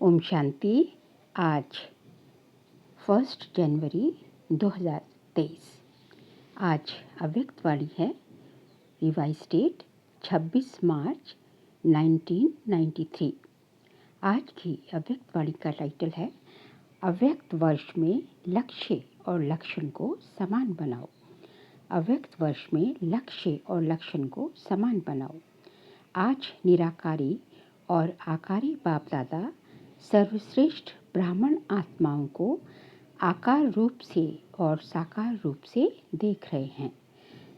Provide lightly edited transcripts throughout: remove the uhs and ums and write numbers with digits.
ओम शांति। आज 1 जनवरी 2023। आज अव्यक्त वाणी है। रिवाइज डेट 26 मार्च 1993। आज की अव्यक्त वाणी का टाइटल है अव्यक्त वर्ष में लक्ष्य और लक्षण को समान बनाओ। अव्यक्त वर्ष में लक्ष्य और लक्षण को समान बनाओ। आज निराकारी और आकारी बाप दादा सर्वश्रेष्ठ ब्राह्मण आत्माओं को आकार रूप से और साकार रूप से देख रहे हैं।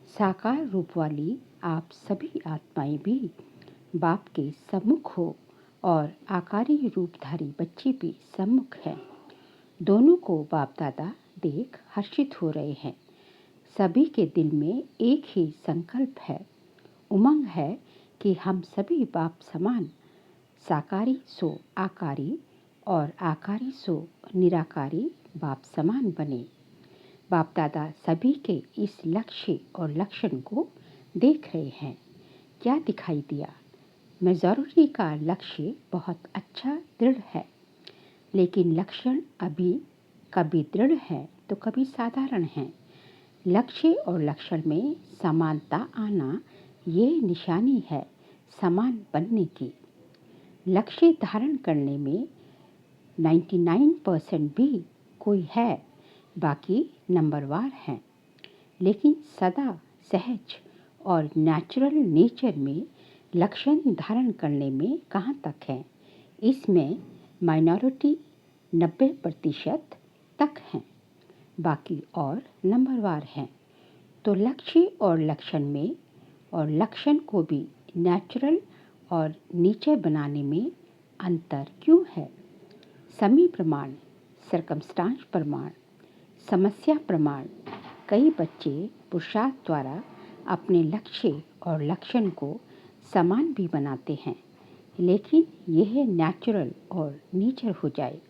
साकार रूप वाली आप सभी आत्माएं भी बाप के सम्मुख हो और आकारी रूपधारी बच्चे भी सम्मुख हैं। दोनों को बाप दादा देख हर्षित हो रहे हैं। सभी के दिल में एक ही संकल्प है, उमंग है कि हम सभी बाप समान साकारी सो आकारी और आकारी सो निराकारी बाप समान बने। बाप दादा सभी के इस लक्ष्य और लक्षण को देख रहे हैं। क्या दिखाई दिया? मेजॉरिटी का लक्ष्य बहुत अच्छा दृढ़ है, लेकिन लक्षण अभी कभी दृढ़ है तो कभी साधारण है। लक्ष्य और लक्षण में समानता आना ये निशानी है समान बनने की। लक्ष्य धारण करने में 99% भी कोई है, बाकी नंबरवार हैं। लेकिन सदा सहज और नेचुरल नेचर में लक्षण धारण करने में कहाँ तक है? इसमें माइनॉरिटी 90% तक हैं, बाकी और नंबरवार हैं। तो लक्ष्य और लक्षण में और लक्षण को भी नेचुरल और नेचर बनाने में अंतर क्यों है? समय प्रमाण, सर्कमस्टांस प्रमाण, समस्या प्रमाण। कई बच्चे पुरुषार्थ द्वारा अपने लक्ष्य और लक्षण को समान भी बनाते हैं, लेकिन यह नेचुरल और नेचर हो जाए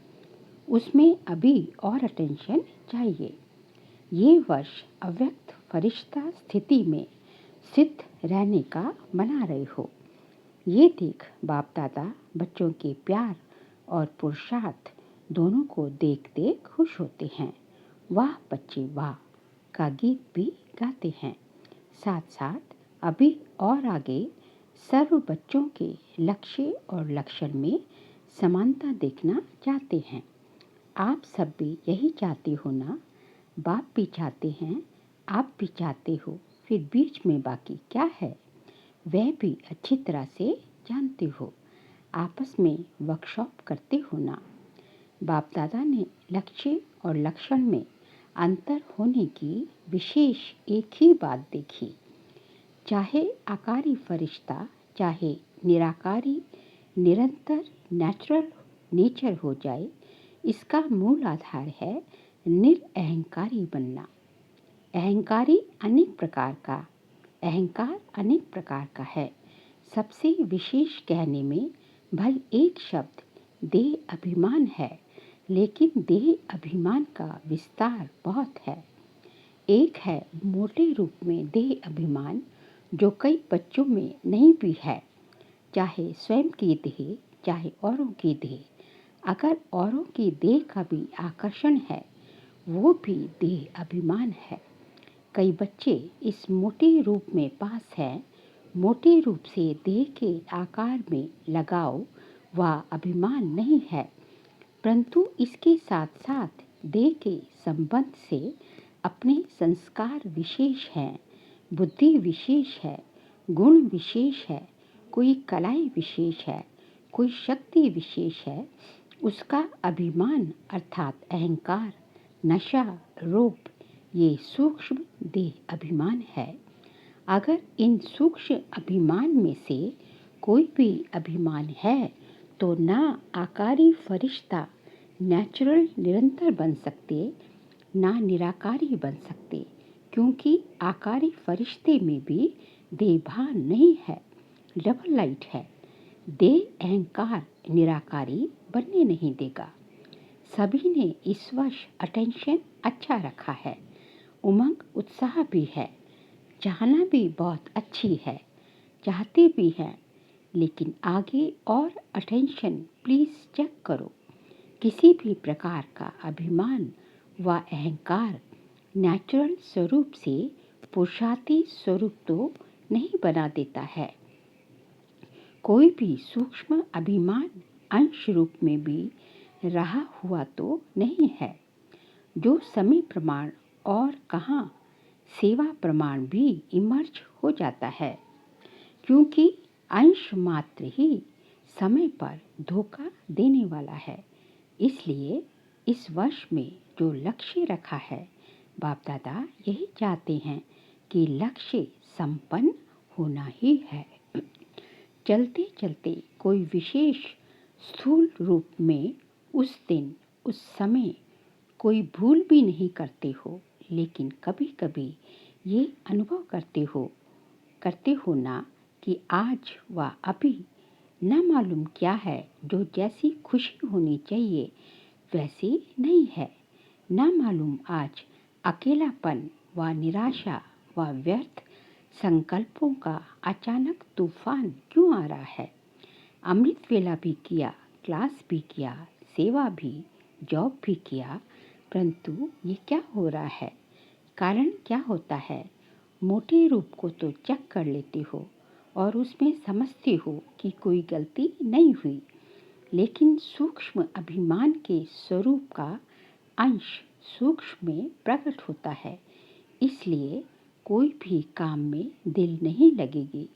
उसमें अभी और अटेंशन चाहिए। ये वर्ष अव्यक्त फरिश्ता स्थिति में सिद्ध रहने का बना रहे हो। ये देख बाप दादा बच्चों के प्यार और पुरुषार्थ दोनों को देखते खुश होते हैं। वाह बच्चे वाह का गीत भी गाते हैं। साथ साथ अभी और आगे सर्व बच्चों के लक्ष्य और लक्षण में समानता देखना चाहते हैं। आप सब भी यही चाहते हो ना? बाप भी चाहते हैं, आप भी चाहते हो, फिर बीच में बाकी क्या है? वह भी अच्छी तरह से जानते हो। आपस में वर्कशॉप करते हो ना? बाप दादा ने लक्ष्य और लक्षण में अंतर होने की विशेष एक ही बात देखी। चाहे आकारी फरिश्ता चाहे निराकारी निरंतर नेचुरल नेचर हो जाए, इसका मूल आधार है निरअहंकारी बनना। अहंकारी अनेक प्रकार का, अहंकार अनेक प्रकार का है। सबसे विशेष कहने में भले एक शब्द देह अभिमान है, लेकिन देह अभिमान का विस्तार बहुत है। एक है मोटे रूप में देह अभिमान, जो कई बच्चों में नहीं भी है, चाहे स्वयं की देह चाहे औरों की देह। अगर औरों की देह का भी आकर्षण है, वो भी देह अभिमान है। कई बच्चे इस मोटे रूप में पास हैं। मोटे रूप से देह के आकार में लगाव व अभिमान नहीं है, परंतु इसके साथ साथ देह के संबंध से अपने संस्कार विशेष हैं, बुद्धि विशेष है, गुण विशेष है, कोई कलाई विशेष है, कोई शक्ति विशेष है। उसका अभिमान अर्थात अहंकार, नशा, रूप, ये सूक्ष्म देह अभिमान है। अगर इन सूक्ष्म अभिमान में से कोई भी अभिमान है, तो ना आकारी फरिश्ता नेचुरल निरंतर बन सकते, ना निराकारी बन सकते, क्योंकि आकारी फरिश्ते में भी देहभान नहीं है, डबल लाइट है। देह अहंकार निराकारी बनने नहीं देगा। सभी ने इस वर्ष अटेंशन अच्छा रखा है, उमंग उत्साह भी है, चाहना भी बहुत अच्छी है, चाहते भी हैं, लेकिन आगे और अटेंशन प्लीज़ चेक करो। किसी भी प्रकार का अभिमान व अहंकार नेचुरल स्वरूप से पुरुषार्थी स्वरूप तो नहीं बना देता है। कोई भी सूक्ष्म अभिमान अंश रूप में भी रहा हुआ तो नहीं है, जो समय प्रमाण और कहाँ सेवा प्रमाण भी इमर्ज हो जाता है, क्योंकि अंश मात्र ही समय पर धोखा देने वाला है। इसलिए इस वर्ष में जो लक्ष्य रखा है, बाप दादा यही चाहते हैं कि लक्ष्य संपन्न होना ही है। चलते चलते कोई विशेष स्थूल रूप में उस दिन उस समय कोई भूल भी नहीं करते हो, लेकिन कभी कभी ये अनुभव करते हो ना कि आज व अभी न मालूम क्या है, जो जैसी खुशी होनी चाहिए वैसी नहीं है। न मालूम आज अकेलापन व निराशा व व्यर्थ संकल्पों का अचानक तूफान क्यों आ रहा है। अमृत वेला भी किया, क्लास भी किया, सेवा भी, जॉब भी किया, परंतु ये क्या हो रहा है, कारण क्या होता है। मोटे रूप को तो चेक कर लेते हो और उसमें समझते हो कि कोई गलती नहीं हुई, लेकिन सूक्ष्म अभिमान के स्वरूप का अंश सूक्ष्म में प्रकट होता है। इसलिए कोई भी काम में दिल नहीं लगेगी,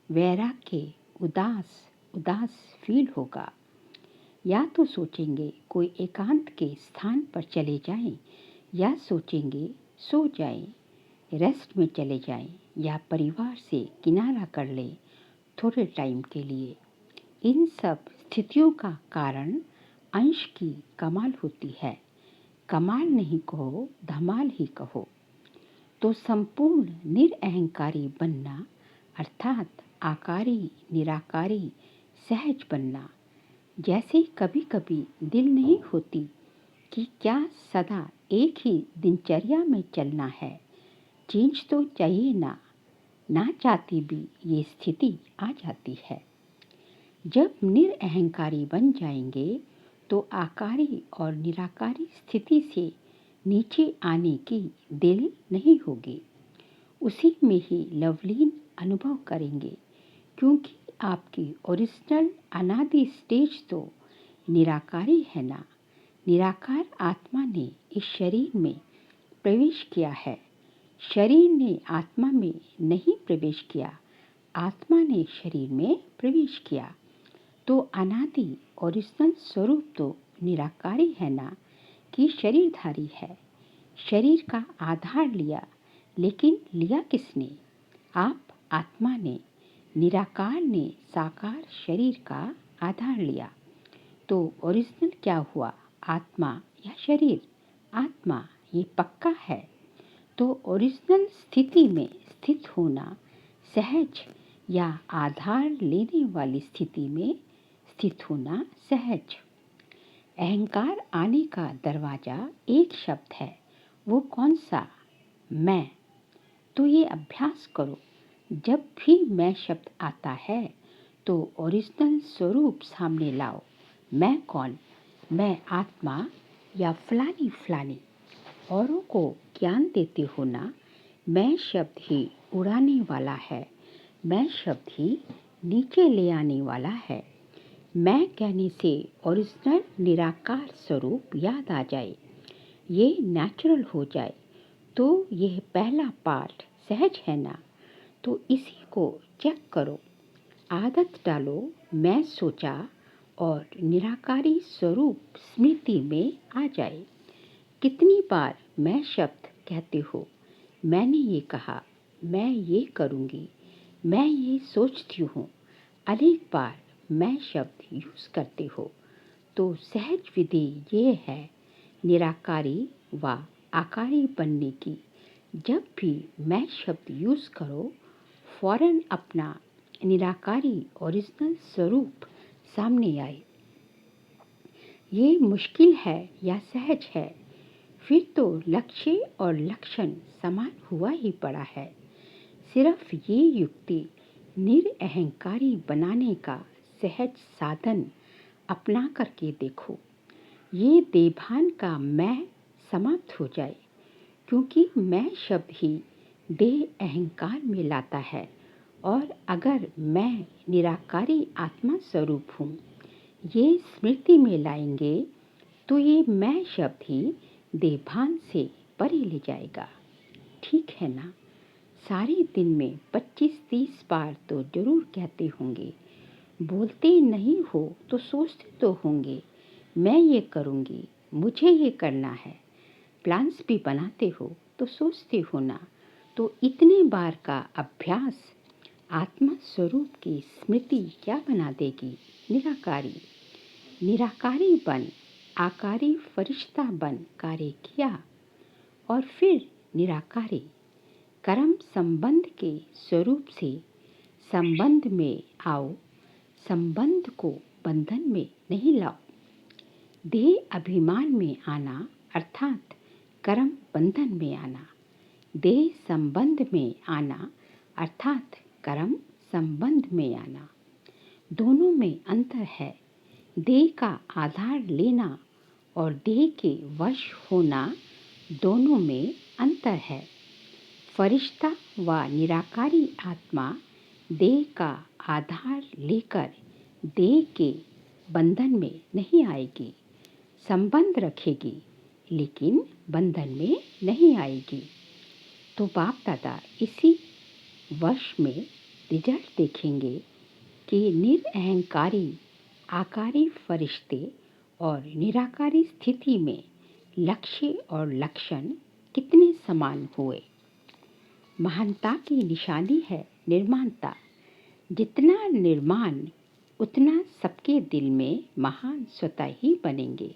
वैराग्य उदास उदास फील होगा। या तो सोचेंगे कोई एकांत के स्थान पर चले जाएं, या सोचेंगे सो जाएं, रेस्ट में चले जाएं, या परिवार से किनारा कर लें थोड़े टाइम के लिए। इन सब स्थितियों का कारण अंश की कमाल होती है। कमाल नहीं कहो, धमाल ही कहो। तो संपूर्ण निरअहंकारी बनना अर्थात आकारी निराकारी सहज बनना। जैसे कभी कभी दिल नहीं होती कि क्या सदा एक ही दिनचर्या में चलना है, चेंज तो चाहिए ना चाहती भी ये स्थिति आ जाती है। जब निरअहंकारी बन जाएंगे तो आकारी और निराकारी स्थिति से नीचे आने की दिल नहीं होगी, उसी में ही लवलीन अनुभव करेंगे, क्योंकि आपकी ओरिजिनल अनादि स्टेज तो निराकारी है ना। निराकार आत्मा ने इस शरीर में प्रवेश किया है, शरीर ने आत्मा में नहीं प्रवेश किया, आत्मा ने शरीर में प्रवेश किया। तो अनादि ओरिजिनल स्वरूप तो निराकारी है ना, कि शरीरधारी है। शरीर का आधार लिया, लेकिन लिया किसने? आप आत्मा ने। निराकार ने साकार शरीर का आधार लिया। तो ओरिजिनल क्या हुआ, आत्मा या शरीर? आत्मा, ये पक्का है। तो ओरिजिनल स्थिति में स्थित होना सहज, या आधार लेने वाली स्थिति में स्थित होना सहज। अहंकार आने का दरवाजा एक शब्द है, वो कौन सा? मैं। तो ये अभ्यास करो, जब भी मैं शब्द आता है तो ओरिजिनल स्वरूप सामने लाओ। मैं कौन? मैं आत्मा या फलानी फलानी। औरों को ज्ञान देते हो ना, मैं शब्द ही उड़ाने वाला है, मैं शब्द ही नीचे ले आने वाला है। मैं कहने से ओरिजिनल निराकार स्वरूप याद आ जाए, ये नेचुरल हो जाए, तो यह पहला पार्ट सहज है ना। तो इसी को चेक करो, आदत डालो। मैं सोचा और निराकारी स्वरूप स्मृति में आ जाए। कितनी बार मैं शब्द कहते हो, मैंने ये कहा, मैं ये करूँगी, मैं ये सोचती हूँ। अनेक बार मैं शब्द यूज़ करते हो। तो सहज विधि ये है निराकारी व आकारी बनने की। जब भी मैं शब्द यूज़ करो, फौरन अपना निराकारी ओरिजिनल स्वरूप सामने आए। ये मुश्किल है या सहज है? फिर तो लक्ष्य और लक्षण समान हुआ ही पड़ा है। सिर्फ ये युक्ति निरअहंकारी बनाने का सहज साधन अपना करके देखो। ये देभान का मैं समाप्त हो जाए, क्योंकि मैं शब्द ही देह अहंकार में लाता है। और अगर मैं निराकारी आत्मा स्वरूप हूँ, ये स्मृति में लाएंगे तो ये मैं शब्द ही देभान से परे ले जाएगा। ठीक है ना? सारे दिन में 25-30 बार तो जरूर कहते होंगे। बोलते नहीं हो तो सोचते तो होंगे, मैं ये करूँगी, मुझे ये करना है। प्लान्स भी बनाते हो तो सोचते हो ना। तो इतने बार का अभ्यास आत्मा स्वरूप की स्मृति क्या बना देगी? निराकारी। निराकारी बन आकारी फरिश्ता बन कार्य किया, और फिर निराकारी कर्म संबंध के स्वरूप से संबंध में आओ। संबंध को बंधन में नहीं लाओ। देह अभिमान में आना अर्थात कर्म बंधन में आना, देह संबंध में आना अर्थात कर्म संबंध में आना। दोनों में अंतर है। देह का आधार लेना और देह के वश होना, दोनों में अंतर है। फरिश्ता व निराकारी आत्मा देह का आधार लेकर देह के बंधन में नहीं आएगी। संबंध रखेगी लेकिन बंधन में नहीं आएगी। तो बाप दादा इसी वर्ष में रिजल्ट देखेंगे कि निरअहंकारी आकारी फरिश्ते और निराकारी स्थिति में लक्ष्य और लक्षण कितने समान हुए। महानता की निशानी है निर्माणता। जितना निर्माण उतना सबके दिल में महान स्वतः ही बनेंगे।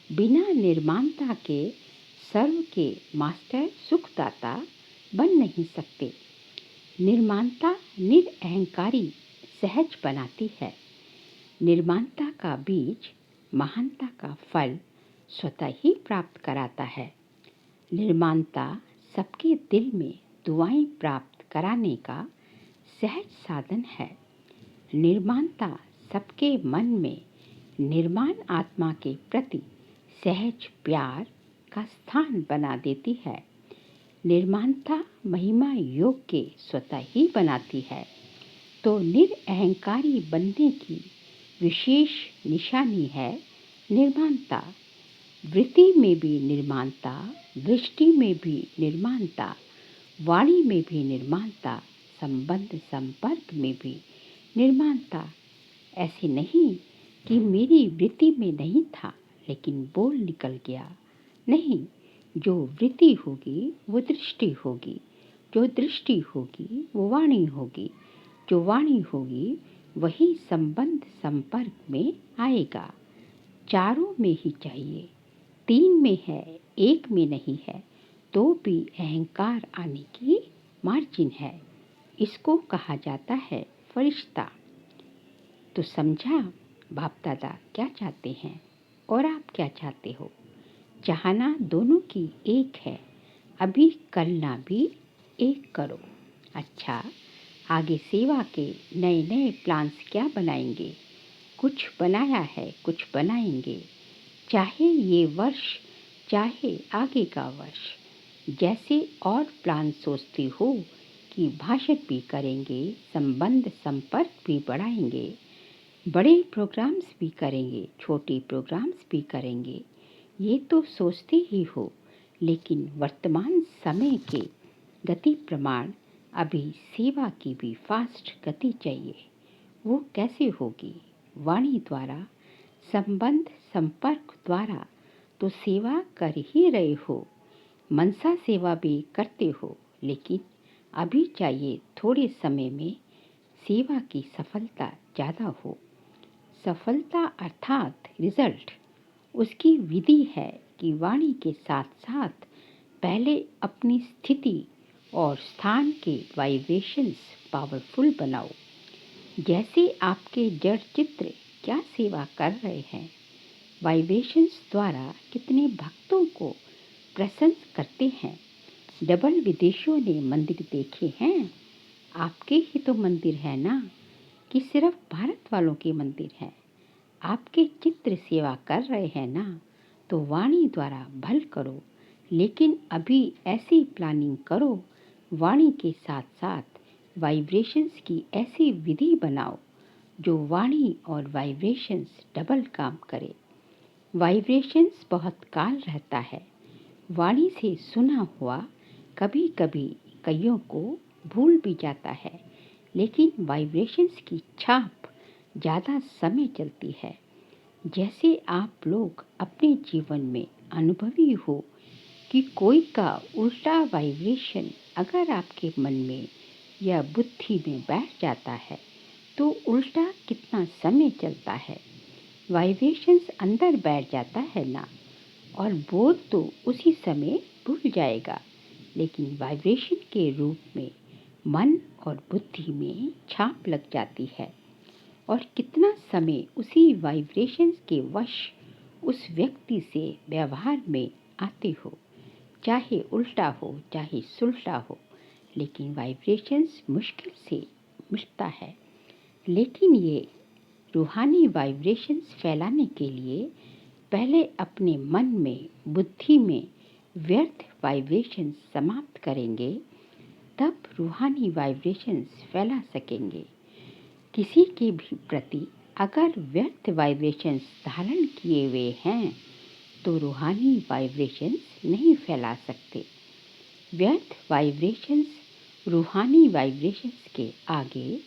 बिना निर्माणता के सर्व के मास्टर सुखदाता बन नहीं सकते। निर्माणता निरअहंकारी सहज बनाती है। निर्माणता का बीज महानता का फल स्वतः ही प्राप्त कराता है। निर्माणता सबके दिल में दुआएं प्राप्त कराने का सहज साधन है। निर्माणता सबके मन में निर्माण आत्मा के प्रति सहज प्यार का स्थान बना देती है। निर्माणता महिमा योग के स्वतः ही बनाती है। तो निरअहंकारी बनने की विशेष निशानी है निर्माणता। वृत्ति में भी निर्माणता, दृष्टि में भी निर्माणता, वाणी में भी निर्माणता, संबंध संपर्क में भी निर्माणता। ऐसे नहीं कि मेरी वृत्ति में नहीं था लेकिन बोल निकल गया। नहीं, जो वृत्ति होगी वो दृष्टि होगी, जो दृष्टि होगी वो वाणी होगी, जो वाणी होगी वही संबंध संपर्क में आएगा। चारों में ही चाहिए। 3 में है, 1 में नहीं है तो भी अहंकार आने की मार्जिन है। इसको कहा जाता है फरिश्ता। तो समझा बाप दादा क्या चाहते हैं और आप क्या चाहते हो? चाहना दोनों की एक है। अभी करना भी एक करो। अच्छा, आगे सेवा के नए नए प्लान्स क्या बनाएंगे? कुछ बनाया है, कुछ बनाएंगे। चाहे ये वर्ष, चाहे आगे का वर्ष। जैसे और प्लान सोचते हो कि भाषण भी करेंगे, संबंध संपर्क भी बढ़ाएंगे, बड़े प्रोग्राम्स भी करेंगे, छोटे प्रोग्राम्स भी करेंगे, ये तो सोचते ही हो। लेकिन वर्तमान समय के गति प्रमाण अभी सेवा की भी फास्ट गति चाहिए। वो कैसे होगी? वाणी द्वारा, संबंध संपर्क द्वारा तो सेवा कर ही रहे हो। मनसा सेवा भी करते हो, लेकिन अभी चाहिए थोड़े समय में सेवा की सफलता ज़्यादा हो। सफलता अर्थात रिजल्ट। उसकी विधि है कि वाणी के साथ साथ पहले अपनी स्थिति और स्थान के वाइब्रेशंस पावरफुल बनाओ। जैसे आपके जड़ चित्र क्या सेवा कर रहे हैं, वाइब्रेशंस द्वारा कितने भक्तों को प्रसन्न करते हैं। डबल विदेशियों ने मंदिर देखे हैं। आपके ही तो मंदिर है ना, कि सिर्फ भारत वालों के मंदिर हैं। आपके चित्र सेवा कर रहे हैं ना, तो वाणी द्वारा भल करो। लेकिन अभी ऐसी प्लानिंग करो, वाणी के साथ साथ वाइब्रेशंस की ऐसी विधि बनाओ जो वाणी और वाइब्रेशंस डबल काम करे। वाइब्रेशंस बहुत काल रहता है। वाणी से सुना हुआ कभी कभी कईयों को भूल भी जाता है, लेकिन वाइब्रेशंस की छाप ज़्यादा समय चलती है। जैसे आप लोग अपने जीवन में अनुभवी हो कि कोई का उल्टा वाइब्रेशन अगर आपके मन में या बुद्धि में बैठ जाता है तो उल्टा कितना समय चलता है। वाइब्रेशंस अंदर बैठ जाता है ना, और बोध तो उसी समय भूल जाएगा, लेकिन वाइब्रेशन के रूप में मन और बुद्धि में छाप लग जाती है। और कितना समय उसी वाइब्रेशंस के वश उस व्यक्ति से व्यवहार में आते हो, चाहे उल्टा हो चाहे सुलटा हो, लेकिन वाइब्रेशंस मुश्किल से मिटता है। लेकिन ये रूहानी वाइब्रेशंस फैलाने के लिए पहले अपने मन में बुद्धि में व्यर्थ वाइब्रेशंस समाप्त करेंगे, तब रूहानी वाइब्रेशंस फैला सकेंगे। किसी के भी प्रति अगर व्यर्थ वाइब्रेशंस धारण किए हुए हैं तो रूहानी वाइब्रेशंस नहीं फैला सकते। व्यर्थ वाइब्रेशंस रूहानी वाइब्रेशंस के आगे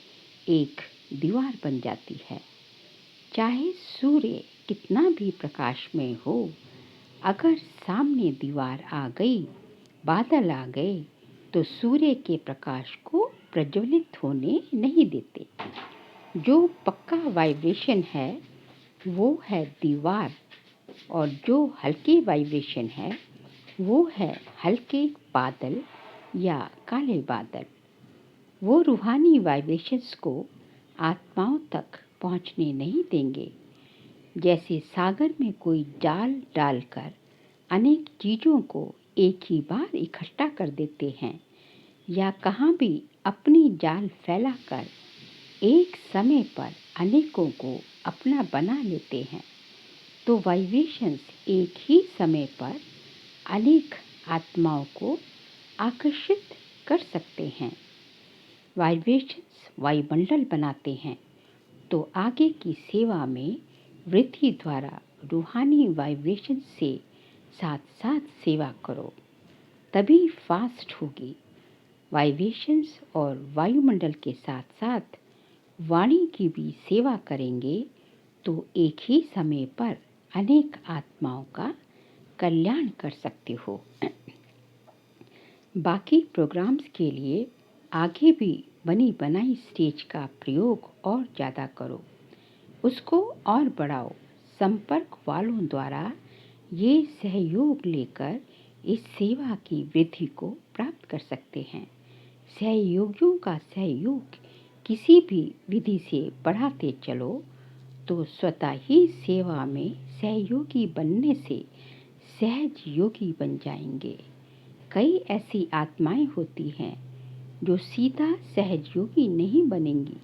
एक दीवार बन जाती है। चाहे सूर्य कितना भी प्रकाश में हो, अगर सामने दीवार आ गई, बादल आ गए, तो सूर्य के प्रकाश को प्रज्वलित होने नहीं देते। जो पक्का वाइब्रेशन है वो है दीवार, और जो हल्की वाइब्रेशन है वो है हल्के बादल या काले बादल। वो रूहानी वाइब्रेशंस को आत्माओं तक पहुंचने नहीं देंगे। जैसे सागर में कोई जाल डालकर अनेक चीज़ों को एक ही बार इकट्ठा कर देते हैं, या कहाँ भी अपनी जाल फैलाकर एक समय पर अनेकों को अपना बना लेते हैं, तो वाइब्रेशंस एक ही समय पर अनेक आत्माओं को आकर्षित कर सकते हैं। वाइब्रेशंस वायुमंडल बनाते हैं, तो आगे की सेवा में वृद्धि द्वारा रूहानी वाइब्रेशन से साथ साथ सेवा करो, तभी फास्ट होगी। वाइब्रेशंस और वायुमंडल के साथ साथ वाणी की भी सेवा करेंगे तो एक ही समय पर अनेक आत्माओं का कल्याण कर सकते हो। बाकी प्रोग्राम्स के लिए आगे भी बनी बनाई स्टेज का प्रयोग और ज़्यादा करो, उसको और बढ़ाओ। संपर्क वालों द्वारा ये सहयोग लेकर इस सेवा की वृद्धि को प्राप्त कर सकते हैं। सहयोगियों का सहयोग किसी भी विधि से बढ़ाते चलो तो स्वतः ही सेवा में सहयोगी बनने से सहज योगी बन जाएंगे। कई ऐसी आत्माएं होती हैं जो सीधा सहयोगी नहीं बनेंगी,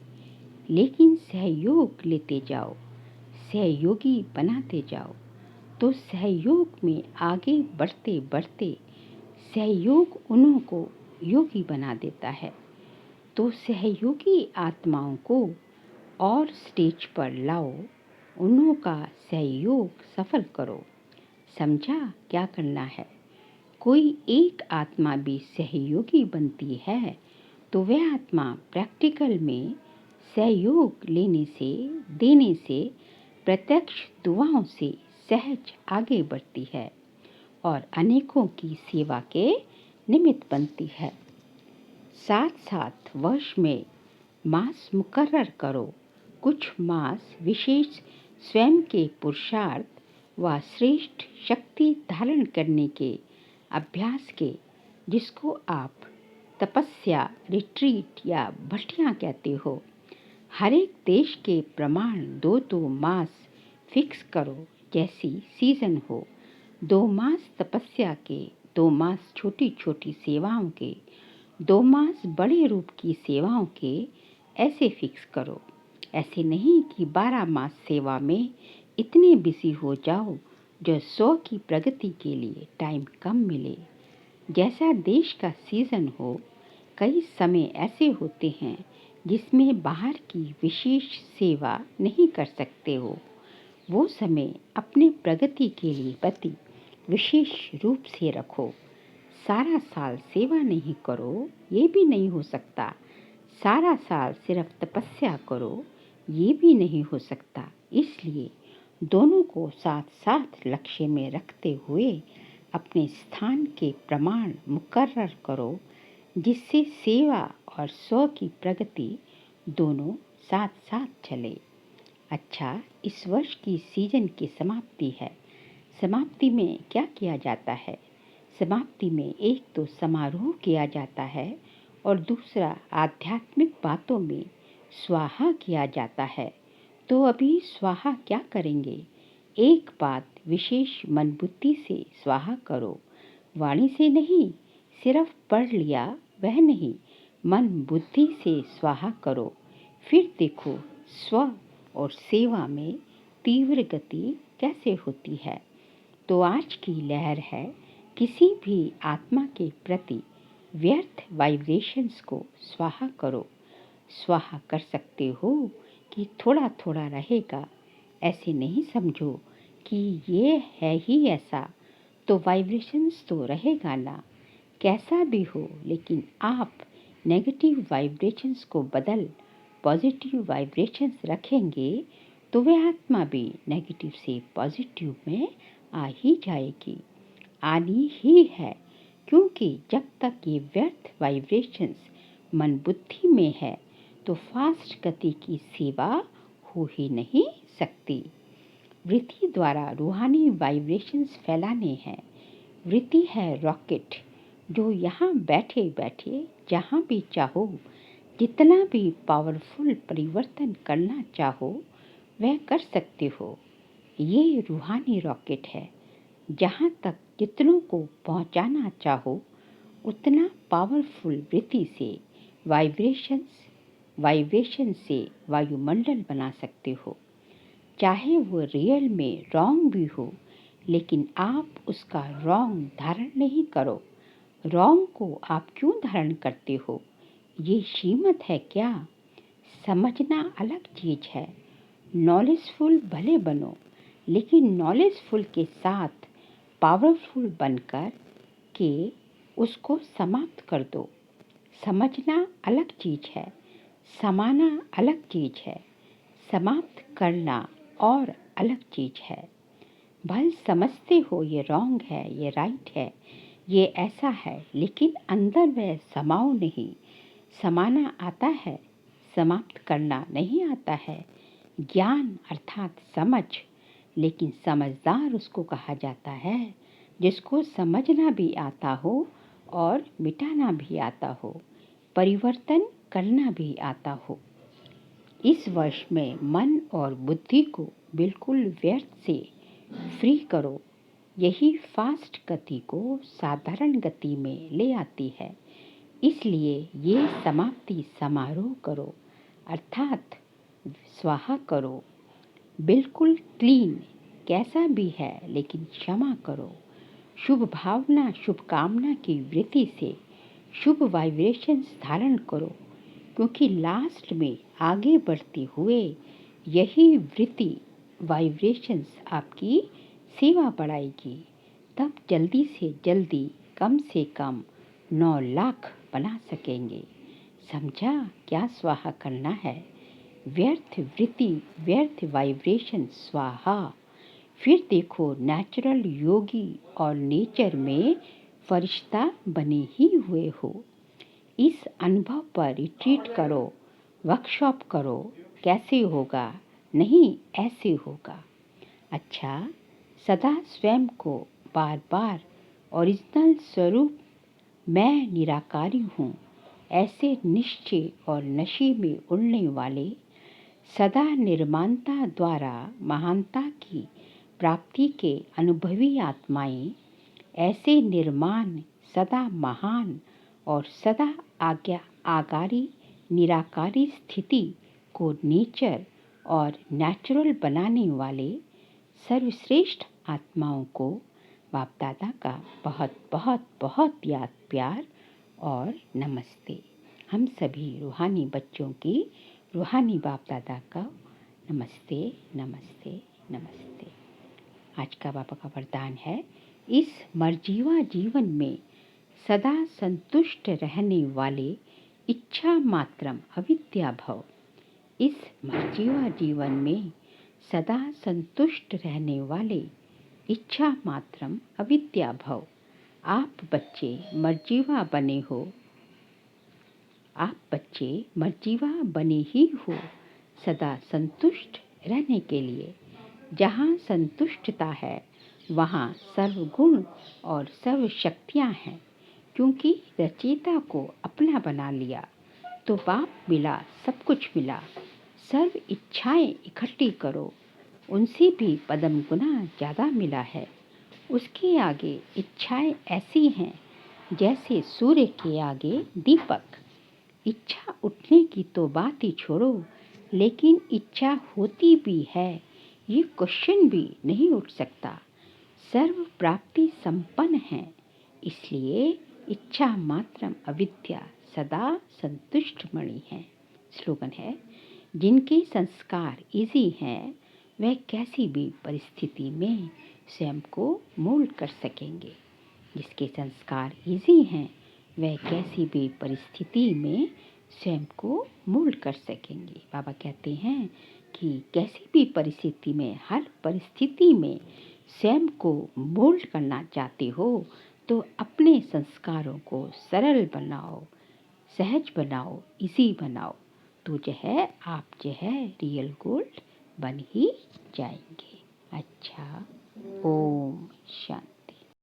लेकिन सहयोग लेते जाओ, सहयोगी बनाते जाओ, तो सहयोग में आगे बढ़ते बढ़ते सहयोग उन्हों को योगी बना देता है। तो सहयोगी आत्माओं को और स्टेज पर लाओ, उन्हों का सहयोग सफल करो। समझा क्या करना है? कोई एक आत्मा भी सहयोगी बनती है तो वह आत्मा प्रैक्टिकल में सहयोग लेने से देने से प्रत्यक्ष दुआओं से सहज आगे बढ़ती है और अनेकों की सेवा के निमित्त बनती है। साथ साथ वर्ष में मास मुकर्रर करो। कुछ मास विशेष स्वयं के पुरुषार्थ व श्रेष्ठ शक्ति धारण करने के अभ्यास के, जिसको आप तपस्या, रिट्रीट या भट्टियाँ कहते हो। हर एक देश के प्रमाण 2-2 मास फिक्स करो, जैसी सीजन हो। 2 मास तपस्या के, 2 मास छोटी छोटी सेवाओं के, 2 मास बड़े रूप की सेवाओं के ऐसे फिक्स करो। ऐसे नहीं कि 12 मास सेवा में इतने बिजी हो जाओ जो 100 की प्रगति के लिए टाइम कम मिले। जैसा देश का सीजन हो, कई समय ऐसे होते हैं जिसमें बाहर की विशेष सेवा नहीं कर सकते हो। वो समय अपने प्रगति के लिए प्रति विशेष रूप से रखो। सारा साल सेवा नहीं करो, ये भी नहीं हो सकता। सारा साल सिर्फ तपस्या करो, ये भी नहीं हो सकता। इसलिए दोनों को साथ साथ लक्ष्य में रखते हुए अपने स्थान के प्रमाण मुकर्रर करो, जिससे सेवा और 100 की प्रगति दोनों साथ साथ चले। अच्छा, इस वर्ष की सीजन की समाप्ति है। समाप्ति में क्या किया जाता है? समाप्ति में एक तो समारोह किया जाता है और दूसरा आध्यात्मिक बातों में स्वाहा किया जाता है। तो अभी स्वाहा क्या करेंगे? एक बात विशेष मन बुद्धि से स्वाहा करो, वाणी से नहीं। सिर्फ पढ़ लिया वह नहीं, मन बुद्धि से स्वाहा करो। फिर देखो स्व और सेवा में तीव्र गति कैसे होती है। तो आज की लहर है, किसी भी आत्मा के प्रति व्यर्थ वाइब्रेशंस को स्वाहा करो। स्वाहा कर सकते हो कि थोड़ा थोड़ा रहेगा, ऐसे नहीं समझो कि ये है ही ऐसा, तो वाइब्रेशंस तो रहेगा ना। कैसा भी हो, लेकिन आप नेगेटिव वाइब्रेशंस को बदल पॉजिटिव वाइब्रेशंस रखेंगे तो वह आत्मा भी नेगेटिव से पॉजिटिव में आ ही जाएगी, आनी ही है। क्योंकि जब तक ये व्यर्थ वाइब्रेशंस मन बुद्धि में है तो फास्ट गति की सेवा हो ही नहीं सकती। वृत्ति द्वारा रूहानी वाइब्रेशंस फैलाने हैं। वृत्ति है रॉकेट, जो यहाँ बैठे बैठे जहाँ भी चाहो, जितना भी पावरफुल परिवर्तन करना चाहो वह कर सकते हो। ये रूहानी रॉकेट है, जहाँ तक जितनों को पहुँचाना चाहो उतना पावरफुल वृत्ति से वाइब्रेशन से वायुमंडल बना सकते हो। चाहे वो रियल में रॉन्ग भी हो, लेकिन आप उसका रॉन्ग धारण नहीं करो। रॉन्ग को आप क्यों धारण करते हो? ये श्रीमत है क्या? समझना अलग चीज है। नॉलेजफुल भले बनो, लेकिन नॉलेजफुल के साथ पावरफुल बनकर के उसको समाप्त कर दो। समझना अलग चीज है, समाना अलग चीज है, समाप्त करना और अलग चीज है। भल समझते हो ये रॉन्ग है, ये राइट है, ये ऐसा है, लेकिन अंदर वह समाओ नहीं। समाना आता है, समाप्त करना नहीं आता है। ज्ञान अर्थात समझ, लेकिन समझदार उसको कहा जाता है जिसको समझना भी आता हो और मिटाना भी आता हो, परिवर्तन करना भी आता हो। इस वर्ष में मन और बुद्धि को बिल्कुल व्यर्थ से फ्री करो। यही फास्ट गति को साधारण गति में ले आती है। इसलिए ये समाप्ति समारोह करो, अर्थात स्वाहा करो। बिल्कुल क्लीन कैसा भी है, लेकिन क्षमा करो। शुभ भावना शुभकामना की वृत्ति से शुभ वाइब्रेशंस धारण करो, क्योंकि लास्ट में आगे बढ़ते हुए यही वृत्ति वाइब्रेशंस आपकी सेवा बढ़ाएगी। तब जल्दी से जल्दी कम से कम 9 लाख बना सकेंगे। समझा क्या स्वाहा करना है? व्यर्थ वृत्ति, व्यर्थ वाइब्रेशन स्वाहा। फिर देखो नेचुरल योगी और नेचर में फरिश्ता बने ही हुए हो। इस अनुभव पर रिट्रीट करो, वर्कशॉप करो। कैसे होगा? नहीं, ऐसे होगा। अच्छा, सदा स्वयं को बार बार ओरिजिनल स्वरूप मैं निराकारी हूँ ऐसे निश्चय और नशे में उड़ने वाले, सदा निर्माणता द्वारा महानता की प्राप्ति के अनुभवी आत्माएं, ऐसे निर्माण सदा महान और सदा आगारी निराकारी स्थिति को नेचर और नेचुरल बनाने वाले सर्वश्रेष्ठ आत्माओं को बाप दादा का बहुत बहुत बहुत याद प्यार और नमस्ते। हम सभी रूहानी बच्चों की रूहानी बाप दादा का नमस्ते नमस्ते नमस्ते। आज का बाबा का वरदान है, इस मर्जीवा जीवन में सदा संतुष्ट रहने वाले इच्छा मात्रम अविद्या भव। इस मर्जीवा जीवन में सदा संतुष्ट रहने वाले इच्छा मात्रम अविद्या भव। आप बच्चे मर्जीवा बने हो, आप बच्चे मर्जीवा बने ही हो सदा संतुष्ट रहने के लिए। जहाँ संतुष्टता है वहाँ सर्वगुण और सर्व शक्तियाँ हैं। क्योंकि रचयिता को अपना बना लिया तो बाप मिला, सब कुछ मिला। सर्व इच्छाएं इकट्ठी करो, उनसे भी पदम गुना ज़्यादा मिला है। उसके आगे इच्छाएं ऐसी हैं जैसे सूर्य के आगे दीपक। इच्छा उठने की तो बात ही छोड़ो, लेकिन इच्छा होती भी है ये क्वेश्चन भी नहीं उठ सकता। सर्व प्राप्ति संपन्न है, इसलिए इच्छा मात्रम अविद्या सदा संतुष्ट मणि है। स्लोगन है, जिनके संस्कार इजी हैं वह कैसी भी परिस्थिति में स्वयं को मोल्ड कर सकेंगे। जिसके संस्कार इजी हैं वह कैसी भी परिस्थिति में स्वयं को मोल्ड कर सकेंगे। बाबा कहते हैं कि कैसी भी परिस्थिति में, हर परिस्थिति में स्वयं को मोल्ड करना चाहते हो तो अपने संस्कारों को सरल बनाओ, सहज बनाओ, इजी बनाओ, तो जो है आप जो है रियल गोल्ड बन ही जाएंगे। अच्छा।